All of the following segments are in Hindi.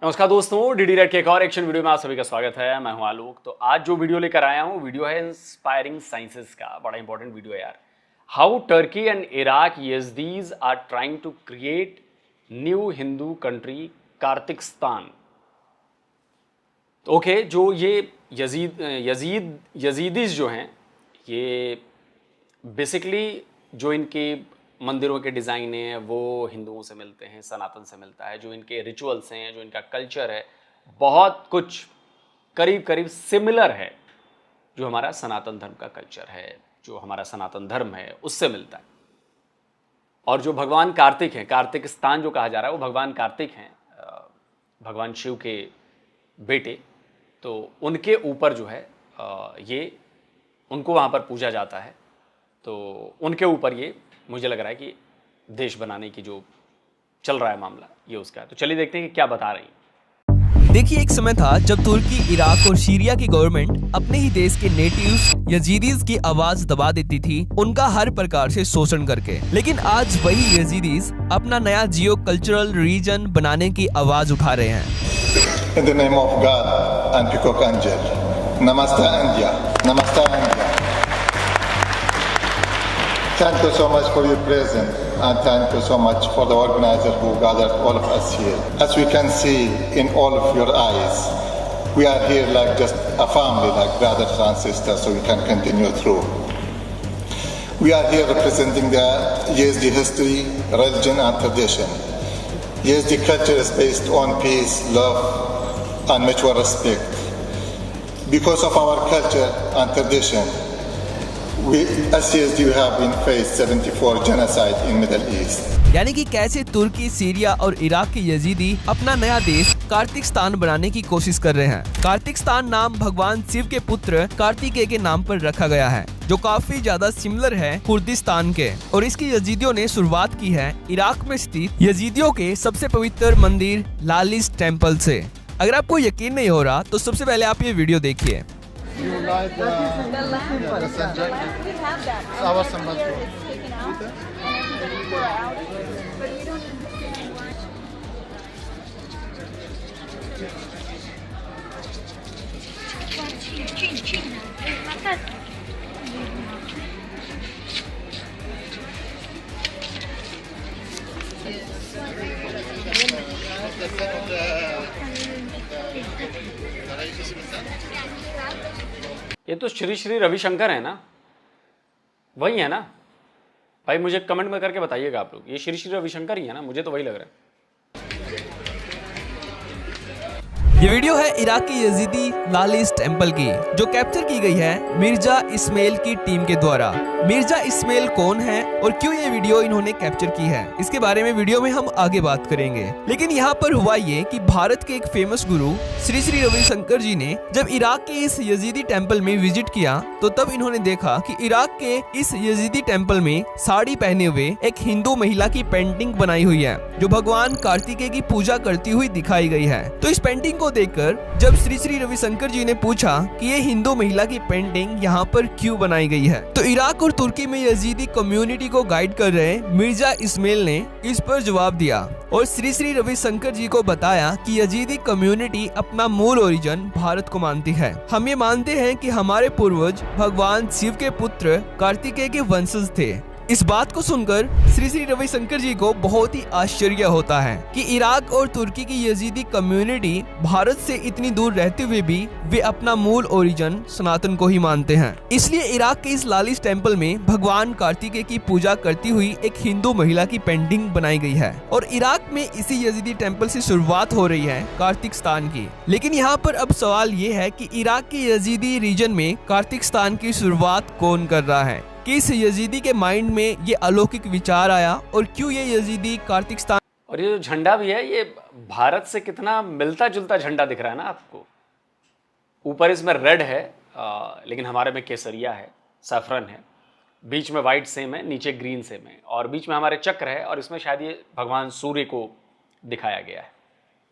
नमस्कार दोस्तों, डीडी रेड के एक और एक्शन वीडियो में आप सभी का स्वागत है। मैं हूं आलोक। तो आज जो वीडियो लेकर आया हूं, वीडियो है इंस्पायरिंग साइंसेस का। बड़ा इंपॉर्टेंट वीडियो है यार। How Turkey and Iraq Yazidis are trying to create new Hindu country Kartikstan. तो ओके, जो ये यजीदीज जो हैं, ये बेसिकली जो इनके मंदिरों के डिज़ाइन हैं वो हिंदुओं से मिलते हैं, सनातन से मिलता है। जो इनके रिचुअल्स हैं, जो इनका कल्चर है, बहुत कुछ करीब करीब सिमिलर है जो हमारा सनातन धर्म का कल्चर है, जो हमारा सनातन धर्म है उससे मिलता है। और जो भगवान कार्तिक हैं, कार्तिकस्तान जो कहा जा रहा है, वो भगवान कार्तिक हैं, भगवान शिव के बेटे। तो उनके ऊपर जो है ये उनको वहाँ पर पूजा जाता है। तो उनके ऊपर ये मुझे लग रहा है कि देश बनाने की जो चल रहा है मामला, ये उसका है। तो चलिए देखते हैं कि क्या बता रही है। देखिए, एक समय था जब तुर्की, इराक और सीरिया की गवर्नमेंट अपने ही देश के नेटिव्स यजीदीज की आवाज दबा देती थी, उनका हर प्रकार से शोषण करके। लेकिन आज वही यजीदीज अपना नया जियो कल्चरल रीजन बनाने की आवाज उठा रहे हैं। In the name of God and Peacock Angel, Namaste India, Namaste India. Thank you so much for your presence and thank you so much for the organizer who gathered all of us here. As we can see in all of your eyes, we are here like just a family, like brothers and sisters, so we can continue through. We are here representing the Yazidi history, religion and tradition. Yazidi culture is based on peace, love and mutual respect. Because of our culture and tradition, we as Yazidi have been faced 74 genocide in Middle East. यानी कि कैसे तुर्की, सीरिया और इराक के यजीदी अपना नया देश कार्तिकस्तान बनाने की कोशिश कर रहे हैं। कार्तिकस्तान नाम भगवान शिव के पुत्र कार्तिकेय के नाम पर रखा गया है, जो काफी ज्यादा सिमिलर है कुर्दिस्तान के। और इसकी यजीदियों ने शुरुआत की है इराक में स्थित यजीदियों के सबसे पवित्र मंदिर लालिस टेम्पल से। अगर आपको यकीन नहीं हो रहा तो सबसे पहले आप ये वीडियो देखिए। You like the symbol? We have that. It's our symbol too. It's taken out and everybody pour out, but we don't ये तो श्री श्री रविशंकर है ना, वही है ना भाई? मुझे कमेंट में करके बताइएगा आप लोग, ये श्री श्री रविशंकर ही है ना? मुझे तो वही लग रहा है। ये वीडियो है इराक की यजीदी लालिस टेम्पल की, जो कैप्चर की गई है मिर्जा इस्माइल की टीम के द्वारा। मिर्जा इस्माइल कौन है और क्यों ये वीडियो इन्होंने कैप्चर की है, इसके बारे में वीडियो में हम आगे बात करेंगे। लेकिन यहाँ पर हुआ ये कि भारत के एक फेमस गुरु श्री श्री रविशंकर जी ने जब इराक के इस यजीदी टेम्पल में विजिट किया, तो तब इन्होंने देखा कि इराक के इस यजीदी टेम्पल में साड़ी पहने हुए एक हिंदू महिला की पेंटिंग बनाई हुई है, जो भगवान कार्तिकेय की पूजा करती हुई दिखाई गई है। तो इस पेंटिंग को देखकर जब श्री श्री रविशंकर जी ने पूछा कि ये हिंदू महिला की पेंटिंग यहाँ पर क्यों बनाई गई है, तो इराक और तुर्की में यजीदी कम्युनिटी को गाइड कर रहे मिर्जा इस्माइल ने इस पर जवाब दिया और श्री श्री रविशंकर जी को बताया कि यजीदी कम्युनिटी अपना मूल ओरिजिन भारत को मानती है। हम ये मानते हैं कि हमारे पूर्वज भगवान शिव के पुत्र कार्तिकेय के वंशज थे। इस बात को सुनकर श्री श्री रविशंकर जी को बहुत ही आश्चर्य होता है कि इराक और तुर्की की यजीदी कम्युनिटी भारत से इतनी दूर रहते हुए भी वे अपना मूल ओरिजिन सनातन को ही मानते हैं। इसलिए इराक के इस लालिस टेम्पल में भगवान कार्तिकेय की पूजा करती हुई एक हिंदू महिला की पेंटिंग बनाई गई है। और इराक में इसी यजीदी टेम्पल से शुरुआत हो रही है कार्तिकस्तान की। लेकिन यहाँ पर अब सवाल ये है कि इराक के यजीदी रीजन में कार्तिकस्तान की शुरुआत कौन कर रहा है? किस यजीदी के माइंड में ये अलौकिक विचार आया और क्यों ये यजीदी कार्तिकस्तान। और ये जो झंडा भी है, ये भारत से कितना मिलता जुलता झंडा दिख रहा है ना आपको। ऊपर इसमें रेड है, लेकिन हमारे में केसरिया है, सैफरन है, बीच में वाइट सेम है, नीचे ग्रीन सेम है, और बीच में हमारे चक्र है, और इसमें शायद ये भगवान सूर्य को दिखाया गया है।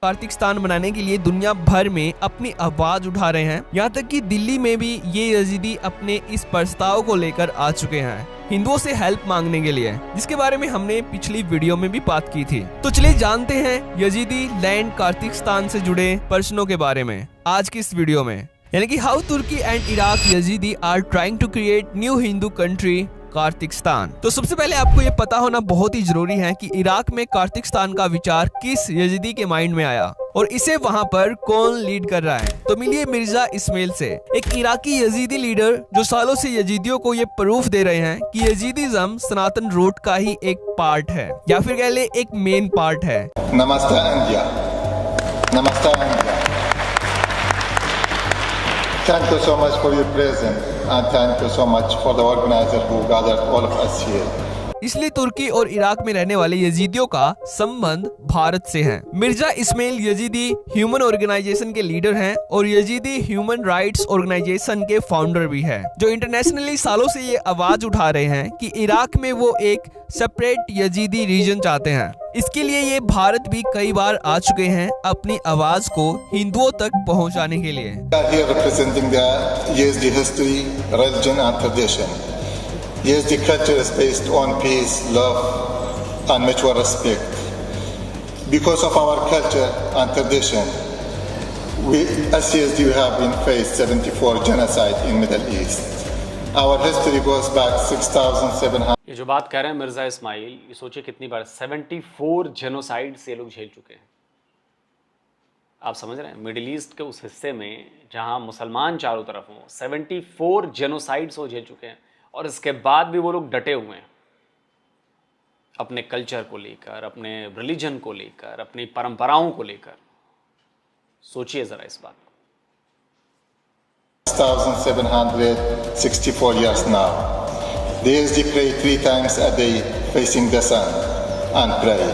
कार्तिकस्तान बनाने के लिए दुनिया भर में अपनी आवाज उठा रहे हैं। यहाँ तक कि दिल्ली में भी ये यजीदी अपने इस प्रस्ताव को लेकर आ चुके हैं हिंदुओं से हेल्प मांगने के लिए, जिसके बारे में हमने पिछली वीडियो में भी बात की थी। तो चलिए जानते हैं यजीदी लैंड कार्तिकस्तान से जुड़े प्रश्नों के बारे में आज की इस वीडियो में, यानी कि how Turkey and Iraq Yazidi are trying to create new Hindu country Kartikstan. तो सबसे पहले आपको ये पता होना बहुत ही जरूरी है कि इराक में कार्तिकस्तान का विचार किस यजीदी के माइंड में आया और इसे वहां पर कौन लीड कर रहा है। तो मिलिए मिर्जा इस्माइल से, एक इराकी यजीदी लीडर जो सालों से यजीदियों को ये प्रूफ दे रहे हैं कि यजीदिज्म सनातन रूट का ही एक पार्ट है, या फिर कह ले एक मेन पार्ट है। नमस्ते इंडिया, नमस्ते India. Thank you so much for your presence and thank you so much for the organizer who gathered all of us here. इसलिए तुर्की और इराक में रहने वाले यजीदियों का संबंध भारत से है। Mirza Ismail Yazidi human organisation के लीडर हैं और यजीदी ह्यूमन राइट्स ऑर्गेनाइजेशन के फाउंडर भी हैं, जो इंटरनेशनली सालों से ये आवाज उठा रहे हैं कि इराक में वो एक सेपरेट यजीदी रीजन चाहते हैं। इसके लिए ये भारत भी कई बार आ चुके हैं अपनी आवाज को हिंदुओं तक पहुंचाने के लिए। We are here representing the Yazidi history, religion and tradition. Yazidi culture is based on peace, love and mutual respect. Because of our culture and tradition, we as Yazidi have been faced 74 genocide in Middle East. Our history goes back 6,700. ये जो बात कह रहे हैं मिर्जा इस्माइल, ये सोचिए कितनी बार 74 जेनोसाइड से लोग झेल चुके हैं। आप समझ रहे हैं, मिडिल ईस्ट के उस हिस्से में जहां मुसलमान चारों तरफ हों, 74 जेनोसाइड्स वो झेल चुके हैं और इसके बाद भी वो लोग डटे हुए हैं अपने कल्चर को लेकर, अपने रिलीजन को लेकर, अपनी परंपराओं को लेकर। सोचिए जरा इस बात को। 1,764 years now. The Yazidi pray 3 times a day facing the sun and pray.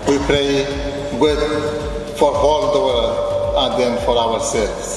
We pray good for all the world and then for ourselves.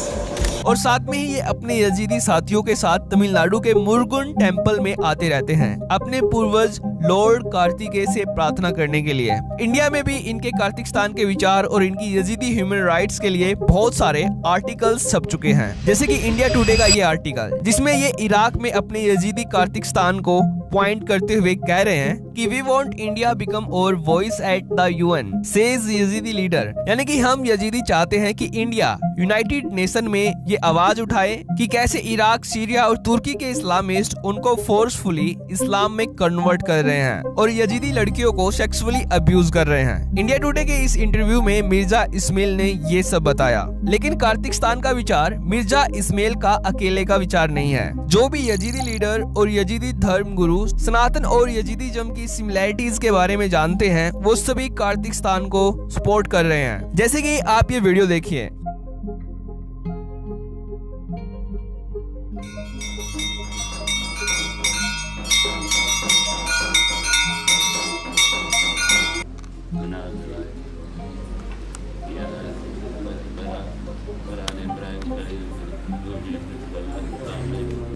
और साथ में ही ये अपने यजीदी साथियों के साथ तमिलनाडु के मुरुगन टेम्पल में आते रहते हैं अपने पूर्वज लॉर्ड कार्तिकेय से प्रार्थना करने के लिए। इंडिया में भी इनके कार्तिकस्तान के विचार और इनकी यजीदी ह्यूमन राइट्स के लिए बहुत सारे आर्टिकल्स छप चुके हैं, जैसे कि इंडिया टुडे का ये आर्टिकल, जिसमें ये इराक में अपने यजीदी कार्तिकस्तान को पॉइंट करते हुए कह रहे हैं कि वी वांट इंडिया बिकम और voice at the UN says Yazidi leader, यानी कि हम यजीदी चाहते हैं कि इंडिया यूनाइटेड नेशन में ये आवाज उठाए कि कैसे इराक, सीरिया और तुर्की के इस्लामिस्ट उनको फोर्सफुली इस्लाम में कन्वर्ट कर रहे हैं और यजीदी लड़कियों को सेक्सुअली अब्यूज कर रहे हैं। इंडिया टुडे के इस इंटरव्यू में मिर्जा इस्माइल ने ये सब बताया। लेकिन कार्तिकस्तान का विचार मिर्जा इस्माइल का अकेले का विचार नहीं है। जो भी यजीदी लीडर और यजीदी धर्म गुरु सनातन और यजीदिज्म की सिमिलैरिटीज के बारे में जानते हैं, वो सभी कार्तिकस्तान को सपोर्ट कर रहे हैं। जैसे कि आप ये वीडियो देखिए।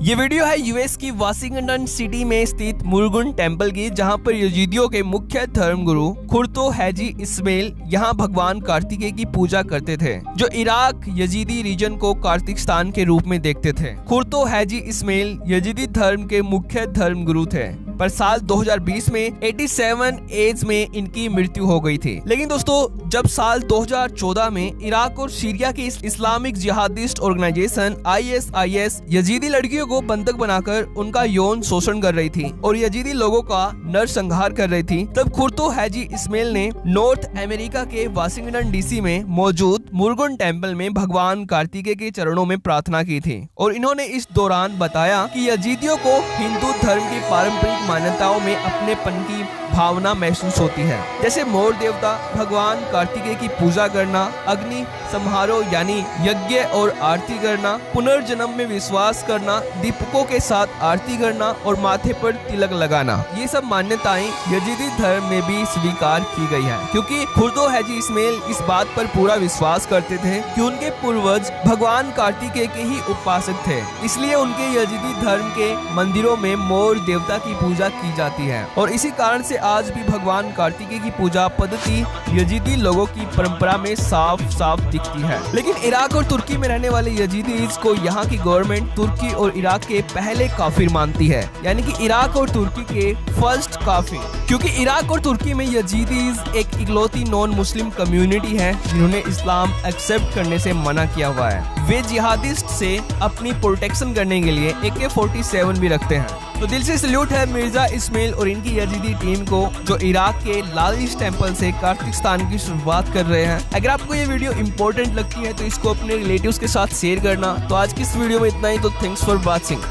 ये वीडियो है यूएस की वाशिंगटन सिटी में स्थित मुरुगन टेम्पल की, जहां पर यजीदियों के मुख्य धर्म गुरु खुर्तो हैजी इस्माइल यहां भगवान कार्तिकेय की पूजा करते थे, जो इराक यजीदी रीजन को कार्तिकस्तान के रूप में देखते थे। खुर्तो हैजी इस्माइल यजीदी धर्म के मुख्य धर्म गुरु थे, पर साल 2020 में 87 एज में इनकी मृत्यु हो गई थी। लेकिन दोस्तों, जब साल 2014 में इराक और सीरिया की Islamic jihadist organisation ISIS Yazidi लड़कियों को बंधक बनाकर उनका यौन शोषण कर रही थी और यजीदी लोगों का नरसंहार कर रही थी, तब खुर्तो हैजी इस्माइल ने नॉर्थ अमेरिका के वाशिंगटन DC में मौजूद मुरुगन टेम्पल में भगवान कार्तिकेय के चरणों में प्रार्थना की थी और इन्होंने इस दौरान बताया कि यजीदियों को हिंदू धर्म की पारंपरिक मान्यताओं में अपनेपन की भावना महसूस होती है, जैसे मोर देवता, भगवान कार्तिकेय की पूजा करना, अग्नि समारोह यानी यज्ञ और आरती करना, पुनर्जन्म में विश्वास करना, दीपकों के साथ आरती करना और माथे पर तिलक लगाना। ये सब मान्यताएं यजीदी धर्म में भी स्वीकार की गई है, क्योंकि खुर्तो हैजी इस्माइल इस बात पर पूरा विश्वास करते थे कि उनके पूर्वज भगवान कार्तिकेय के ही उपासक थे, इसलिए उनके यजीदी धर्म के मंदिरों में मोर देवता की पूजा की जाती है और इसी कारण से आज भी भगवान कार्तिकेय की पूजा पद्धति यजीदी लोगों की परंपरा में साफ साफ दिखती है। लेकिन इराक और तुर्की में रहने वाले यजीदीज को यहाँ की गवर्नमेंट तुर्की और इराक के पहले काफिर मानती है, यानी कि इराक और तुर्की के फर्स्ट काफिर, क्योंकि इराक और तुर्की में यजीदीज एक इकलौती नॉन मुस्लिम कम्युनिटी है जिन्होंने इस्लाम एक्सेप्ट करने से मना किया हुआ है। वे जिहादिस्ट से अपनी प्रोटेक्शन करने के लिए AK-47 भी रखते हैं। तो दिल से सल्यूट है मिर्जा इस्माइल और इनकी यजीदी टीम को, जो इराक के लालिश टेम्पल से कार्तिस्तान की शुरुआत कर रहे हैं। अगर आपको ये वीडियो इंपॉर्टेंट लगती है तो इसको अपने रिलेटिव्स के साथ शेयर करना। तो आज की इस वीडियो में इतना ही, तो थैंक्स फॉर वॉचिंग।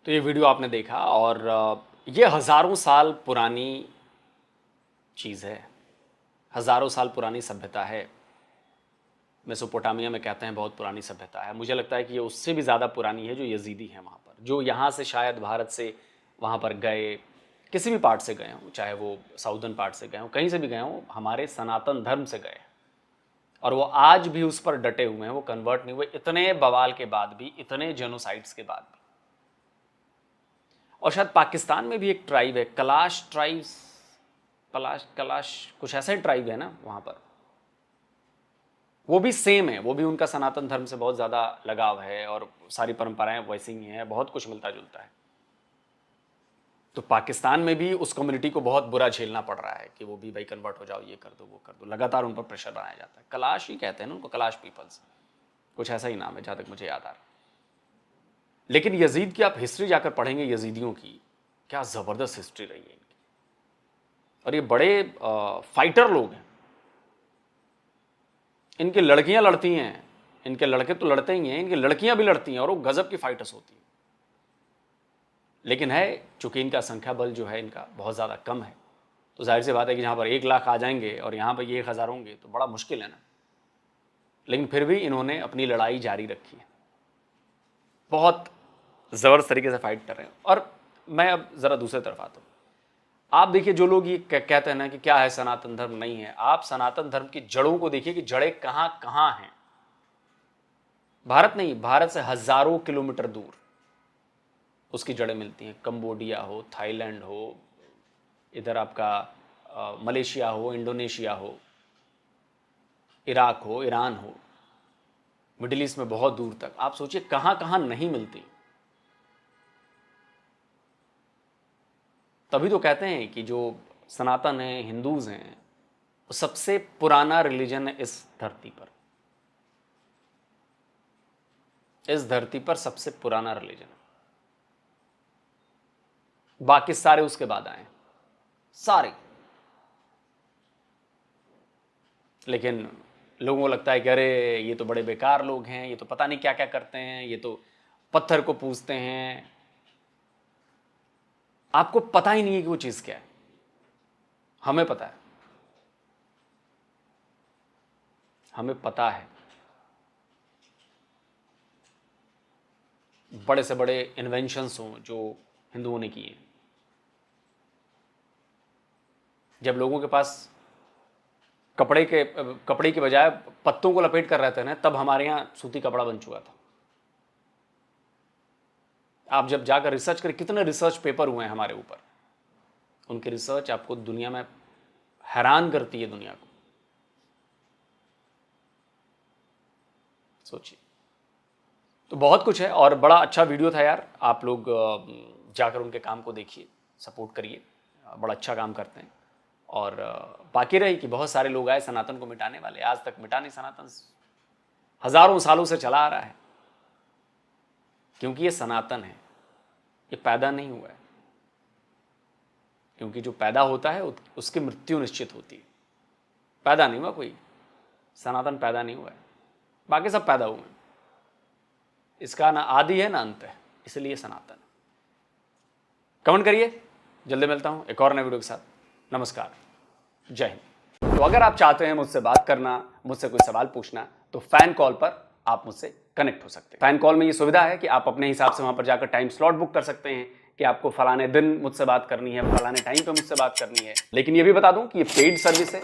तो ये वीडियो आपने देखा और ये हज़ारों साल पुरानी चीज़ है, हज़ारों साल पुरानी सभ्यता है। मेसोपोटामिया में कहते हैं बहुत पुरानी सभ्यता है। मुझे लगता है कि ये उससे भी ज़्यादा पुरानी है जो यजीदी हैं वहाँ पर, जो यहाँ से शायद भारत से वहाँ पर गए, किसी भी पार्ट से गए हों, चाहे वो साउदर्न पार्ट से गए हों, कहीं से भी गए हों, हमारे सनातन धर्म से गए और वो आज भी उस पर डटे हुए हैं, वो कन्वर्ट नहीं हुए, इतने बवाल के बाद भी, इतने जेनोसाइड्स के बाद भी। और शायद पाकिस्तान में भी एक ट्राइब है, कलाश ट्राइब्स, कलाश कुछ ऐसा ही ट्राइब है ना वहाँ पर, वो भी सेम है, वो भी उनका सनातन धर्म से बहुत ज़्यादा लगाव है और सारी परंपराएं वैसी ही हैं, बहुत कुछ मिलता जुलता है। तो पाकिस्तान में भी उस कम्युनिटी को बहुत बुरा झेलना पड़ रहा है कि वो भी भाई कन्वर्ट हो जाओ, ये कर दो, वो कर दो, लगातार उन पर प्रेशर बनाया जाता है। कलाश ही कहते हैं ना उनको, कलाश पीपल्स, कुछ ऐसा ही नाम है जहाँ तक मुझे याद आ रहा है। लेकिन यजीद की आप हिस्ट्री जाकर पढ़ेंगे, यजीदियों की क्या ज़बरदस्त हिस्ट्री रही है इनकी, और ये बड़े फाइटर लोग हैं। इनकी लड़कियां लड़ती हैं, इनके लड़के तो लड़ते ही हैं, इनकी लड़कियां भी लड़ती हैं और वो गजब की फाइटर्स होती हैं। लेकिन है चूंकि इनका संख्या बल जो है इनका बहुत ज़्यादा कम है, तो जाहिर सी बात है कि जहाँ पर 1 लाख आ जाएंगे और यहाँ पर ये 1000 होंगे तो बड़ा मुश्किल है ना। लेकिन फिर भी इन्होंने अपनी लड़ाई जारी रखी है, बहुत ज़बरदस्त तरीके से फाइट कर रहे हैं। और मैं अब ज़रा दूसरी तरफ आता हूँ। आप देखिए, जो लोग ये कहते हैं ना कि क्या है सनातन धर्म, नहीं है, आप सनातन धर्म की जड़ों को देखिए कि जड़ें कहाँ कहाँ हैं। भारत नहीं, भारत से हज़ारों किलोमीटर दूर उसकी जड़ें मिलती हैं। कंबोडिया हो, थाईलैंड हो, इधर आपका मलेशिया हो, इंडोनेशिया हो, इराक हो, ईरान हो, मिडिल ईस्ट में बहुत दूर तक। आप सोचिए कहाँ कहाँ नहीं मिलती। तभी तो कहते हैं कि जो सनातन है, हिंदूज हैं, वो सबसे पुराना रिलीजन है इस धरती पर। इस धरती पर सबसे पुराना रिलीजन है, बाकी सारे उसके बाद आए, सारे। लेकिन लोगों को लगता है कि अरे ये तो बड़े बेकार लोग हैं, ये तो पता नहीं क्या क्या करते हैं, ये तो पत्थर को पूजते हैं। आपको पता ही नहीं है कि वो चीज क्या है, हमें पता है, हमें पता है। बड़े से बड़े इन्वेंशंस हों जो हिंदुओं ने किए, जब लोगों के पास कपड़े के बजाय पत्तों को लपेट कर रहते हैं, तब हमारे यहां सूती कपड़ा बन चुका था। आप जब जाकर रिसर्च करें, कितने रिसर्च पेपर हुए हैं हमारे ऊपर, उनकी रिसर्च आपको दुनिया में हैरान करती है, दुनिया को। सोचिए, तो बहुत कुछ है और बड़ा अच्छा वीडियो था यार। आप लोग जाकर उनके काम को देखिए, सपोर्ट करिए, बड़ा अच्छा काम करते हैं। और बाकी रही कि बहुत सारे लोग आए सनातन को मिटाने वाले, आज तक मिटा नहीं। सनातन हजारों सालों से चला आ रहा है, क्योंकि ये सनातन है, ये पैदा नहीं हुआ है। क्योंकि जो पैदा होता है उसकी मृत्यु निश्चित होती है। पैदा नहीं हुआ कोई, सनातन पैदा नहीं हुआ है, बाकी सब पैदा हुए हैं। इसका ना आदि है ना अंत है, इसलिए सनातन। कमेंट करिए, जल्दी मिलता हूं एक और नए वीडियो के साथ। नमस्कार, जय हिंद। तो अगर आप चाहते हैं मुझसे बात करना, मुझसे कोई सवाल पूछना, तो फैन कॉल पर आप मुझसे कनेक्ट हो सकते हैं। फैन कॉल में ये सुविधा है कि आप अपने हिसाब से वहां पर जाकर टाइम स्लॉट बुक कर सकते हैं कि आपको फलाने दिन मुझसे बात करनी है, फलाने टाइम पे मुझसे बात करनी है। लेकिन ये भी बता दूं कि ये पेड सर्विस है।